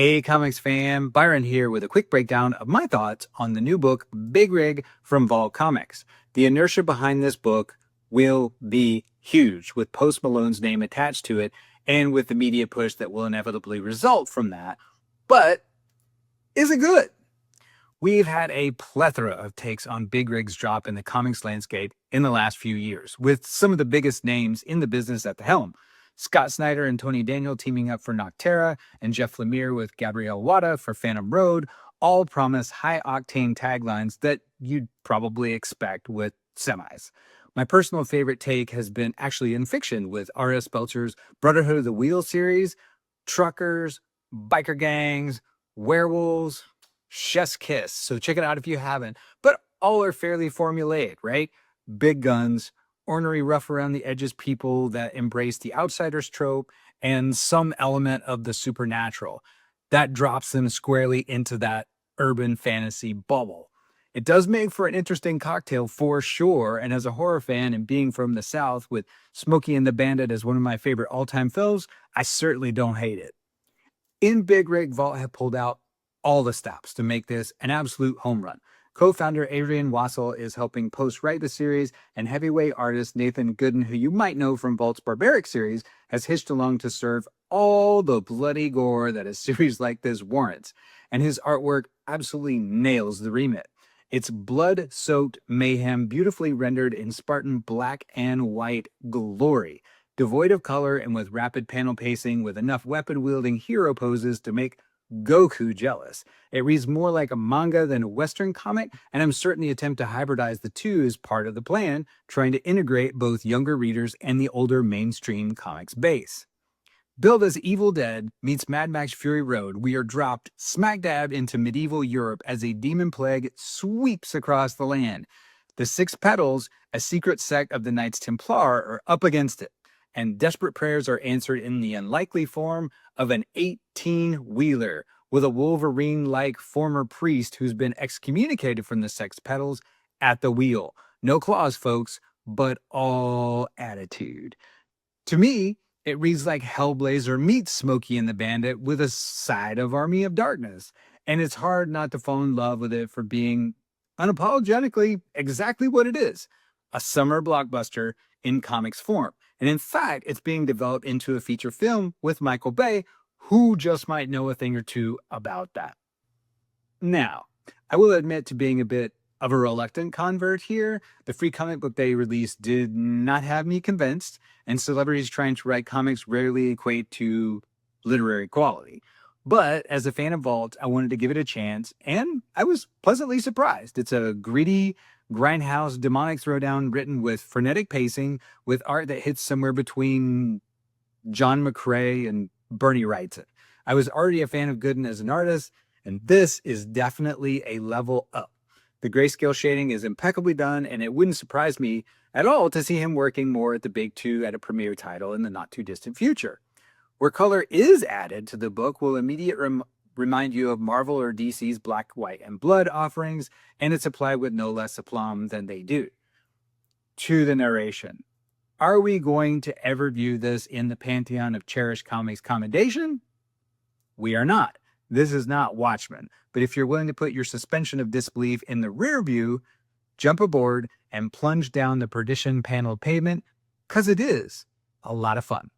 Hey comics fan, Byron here with a quick breakdown of my thoughts on the new book Big Rig from Vault Comics. The inertia behind this book will be huge with Post Malone's name attached to it and with the media push that will inevitably result from that. But is it good? We've had a plethora of takes on Big Rig's drop in the comics landscape in the last few years, with some of the biggest names in the business at the helm. Scott Snyder and Tony Daniel teaming up for Nocterra, and Jeff Lemire with Gabrielle Wada for Phantom Road, all promise high-octane taglines that you'd probably expect with semis. My personal favorite take has been actually in fiction with R.S. Belcher's Brotherhood of the Wheel series, truckers, biker gangs, werewolves, chef's kiss. So check it out if you haven't. But all are fairly formulaic, right? Big guns, ornery, rough around the edges people that embrace the outsider's trope, and some element of the supernatural. That drops them squarely into that urban fantasy bubble. It does make for an interesting cocktail for sure, and as a horror fan and being from the South with Smokey and the Bandit as one of my favorite all-time films, I certainly don't hate it. In Big Rig, Vault have pulled out all the stops to make this an absolute home run. Co-founder Adrian Wassel is helping Post write the series, and heavyweight artist Nathan Gooden, who you might know from Vault's Barbaric series, has hitched along to serve all the bloody gore that a series like this warrants. And his artwork absolutely nails the remit. It's blood-soaked mayhem beautifully rendered in Spartan black and white glory, devoid of color and with rapid panel pacing with enough weapon-wielding hero poses to make Goku jealous. It reads more like a manga than a Western comic, and I'm certain the attempt to hybridize the two is part of the plan, trying to integrate both younger readers and the older mainstream comics base. Billed as Evil Dead meets Mad Max Fury Road, we are dropped smack dab into medieval Europe as a demon plague sweeps across the land. The Six Petals, a secret sect of the Knights Templar, are up against it, and desperate prayers are answered in the unlikely form of an 18-wheeler with a Wolverine-like former priest who's been excommunicated from the Six Petals at the wheel. No claws, folks, but all attitude. To me, it reads like Hellblazer meets Smokey and the Bandit with a side of Army of Darkness, and it's hard not to fall in love with it for being unapologetically exactly what it is, a summer blockbuster in comics form. And in fact, it's being developed into a feature film with Michael Bay, who just might know a thing or two about that. Now, I will admit to being a bit of a reluctant convert here. The Free Comic Book Day release did not have me convinced, and celebrities trying to write comics rarely equate to literary quality. But as a fan of Vault, I wanted to give it a chance, and I was pleasantly surprised. It's a gritty, grindhouse demonic throwdown written with frenetic pacing, with art that hits somewhere between John McCrae and Bernie Wrightson. I was already a fan of Gooden as an artist, and this is definitely a level up. The grayscale shading is impeccably done, and it wouldn't surprise me at all to see him working more at the big two at a premiere title in the not-too-distant future. Where color is added to the book will immediately remind you of Marvel or DC's Black, White, and Blood offerings, and it's applied with no less aplomb than they do. To the narration. Are we going to ever view this in the pantheon of cherished comics commendation? We are not. This is not Watchmen, but if you're willing to put your suspension of disbelief in the rear view, jump aboard and plunge down the perdition panel pavement, because it is a lot of fun.